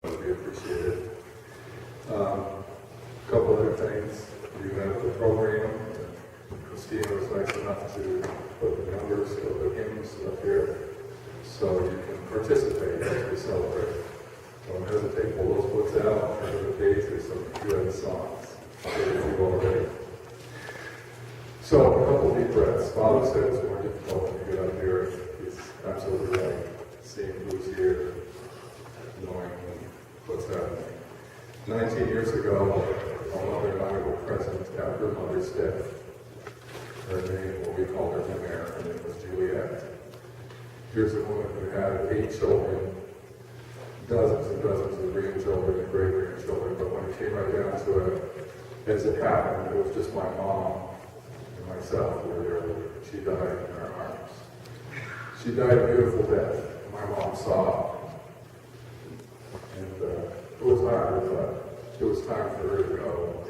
We appreciate it. A couple other things. You have the program. Christina was nice enough to put the numbers of the hymns up here so you can participate as we celebrate. Don't hesitate, pull those books out, turn to the page, there's some good songs. You already. So, a couple deep breaths. Father said it's more difficult when you get up here. He's absolutely right. Seeing who's here, knowing what's happening. 19 years ago, my mother and I were present at her mother's death. Her name, what we called her Mary, her name was Juliet. Here's a woman who had 8 children, dozens and dozens of grandchildren and great-grandchildren, but when it came right down to it, as it happened, it was just my mom and myself who were there. She died in our arms. She died a beautiful death. My mom saw it. And it was hard, but it was time for her to go.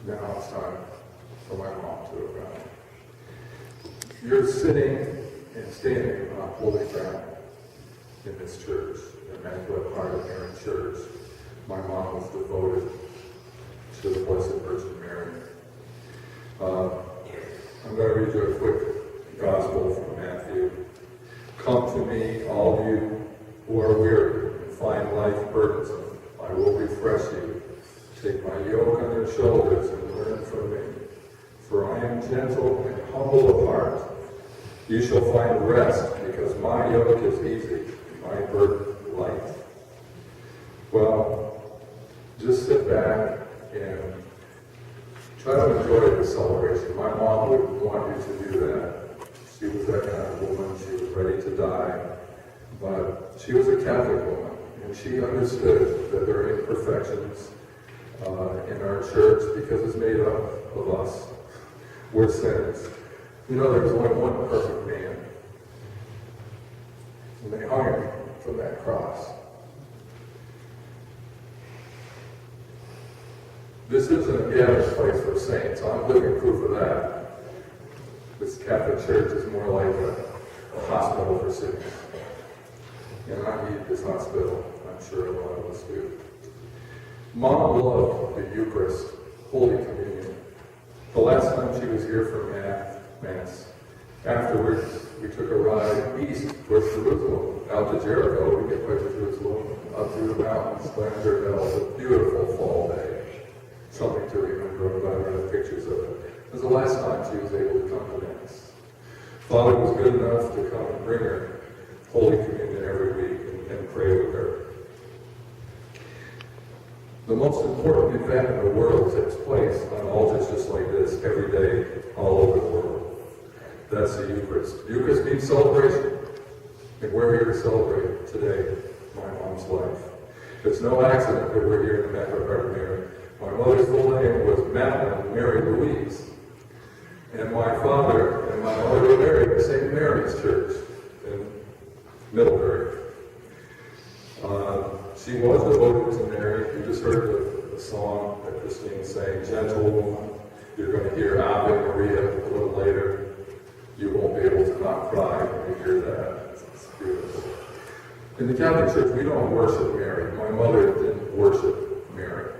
And now it's time for my mom to have gone. You're sitting and standing on holy ground in this church, the Immaculate Heart of Mary Church. My mom was devoted to the Blessed Virgin Mary. I'm going to read you a quick gospel from Matthew. Come to me, all you who are weary and find life burdensome. I will refresh you. Take my yoke on your shoulders and learn from me. For I am gentle and humble of heart. You shall find rest, because my yoke is easy and my burden light. Well, just sit back and try to enjoy the celebration. My mom would want you to do that. She was that kind of woman. She was ready to die. But she was a Catholic woman, and she understood that there are imperfections in our church because it's made up of us. We're sinners. You know, there's only one perfect man. And they hung him from that cross. This isn't a gathering place for saints. I'm living proof of that. This Catholic Church is more like a hospital for sinners. And I need this hospital. I'm sure a lot of us do. Mom loved the Eucharist, Holy Communion. The last time she was here for Mass, afterwards we took a ride east towards Jerusalem, out to Jericho. We get back to Jerusalem, up through the mountains, Lander Hill. It was a beautiful fall day. Something to remember about her, the pictures of it. It was the last time she was able to come to Mass. Father was good enough to come and bring her Holy Communion every week and pray with her. The most important event in the world takes place on altars just like this every day all over the world. That's the Eucharist. The Eucharist means celebration. And we're here to celebrate today my mom's life. It's no accident that we're here in the Immaculate Heart of Mary. My mother's full name was Madeline Mary Louise. And my father and my mother were married at St. Mary's Church in Middlebury. She was devoted to Mary. You just heard the song that Christine sang, Gentle Woman. You're going to hear Ave Maria a little later. You won't be able to not cry when you hear that. It's beautiful. In the Catholic Church, we don't worship Mary. My mother didn't worship Mary.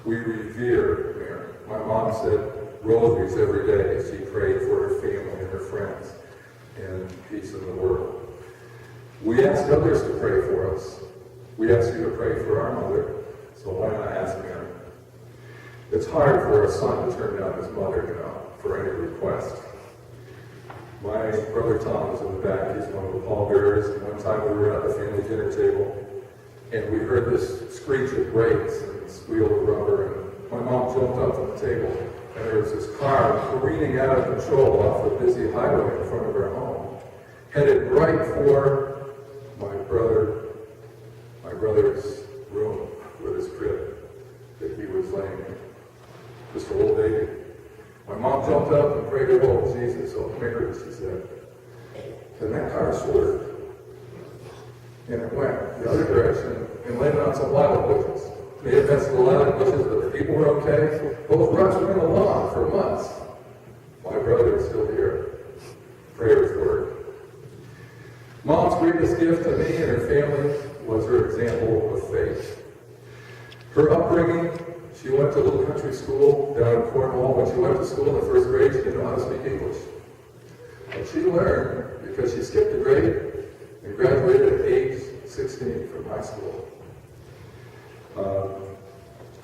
We revere Mary. My mom said rosaries every day. She prayed for her family and her friends and peace in the world. We ask others to pray for us. We ask you to pray for our mother, so why not ask Mary? It's hard for a son to turn down his mother, for any request. My brother Tom is in the back. He's one of the pallbearers. And one time we were at the family dinner table, and we heard this screech of brakes and squeal of rubber, and my mom jumped up from the table, and there was this car careening out of control off the busy highway in front of our home, headed right for my brother's room with his crib that he was laying in. Just a little baby. My mom jumped up and prayed to Lord Jesus, oh Mary, she said. And that car swerved. And it went the other direction and landed on some lilac bushes. May have been some lilac bushes, but the people were okay. Those rocks were in the lawn for months. My brother is still here. Prayers word. Mom's greatest gift to me and her family was her example of faith. Her upbringing, she went to a little country school down in Cornwall. When she went to school in the first grade, she didn't know how to speak English. And she learned because she skipped a grade and graduated at age 16 from high school.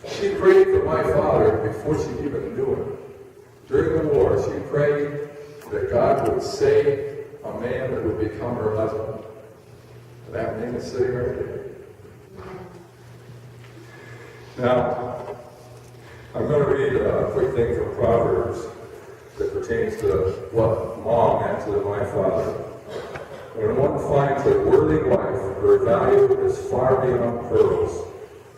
She prayed for my father before she even knew him. During the war, she prayed that God would save a man that would become her husband. And that man is sitting right there. Now, I'm going to read a quick thing from Proverbs that pertains to what Mom meant to my father. When one finds a worthy wife, her value is far beyond pearls.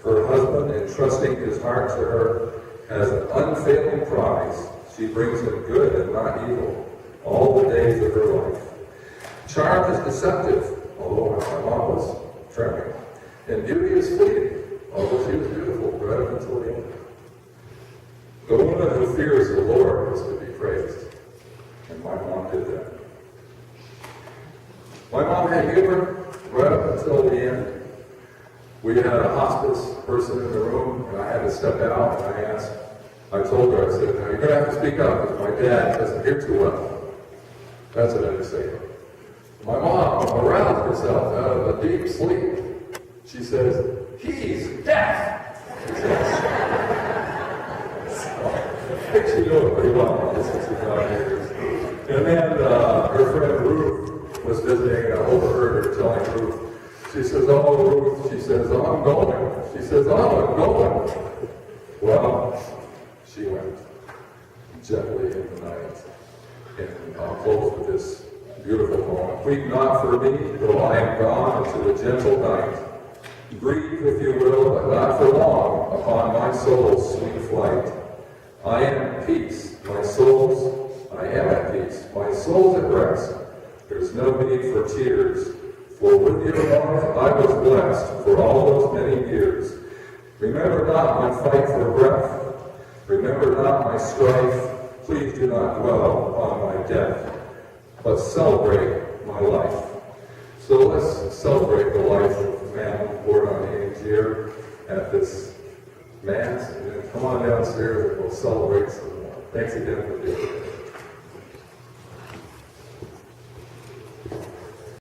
Her husband, entrusting his heart to her, has an unfailing prize. She brings him good and not evil all the days of her life. Charm is deceptive, although my mom was charming. And beauty is fleeting, although she was beautiful right up until the end. The woman who fears the Lord is to be praised. And my mom did that. My mom had humor right up until the end. We had a hospice person in the room, and I had to step out, and I told her, I said, now you're going to have to speak up, because my dad doesn't hear too well. That's what I had to say. My mom aroused herself out of a deep sleep. She says, he's deaf! She says. I think she knew it pretty well, 65 years. And then her friend Ruth was visiting, and I overheard her telling Ruth, she says, oh, Ruth, she says, oh, I'm going. She says, oh, I'm going. Well, she went gently in the night. And I'll close with this beautiful poem. Weep not for me, though I am gone into the gentle night. Grieve, if you will, but not for long, upon my soul's sweet flight. I am at peace, I am at peace. My soul's at rest. There's no need for tears. For with your love I was blessed for all those many years. Remember not my fight for breath. Remember not my strife. Please do not dwell upon my death, but celebrate my life. So let's celebrate the life of the man born on Annie's year at this Mass. And then come on downstairs and we'll celebrate some more. Thanks again for being here.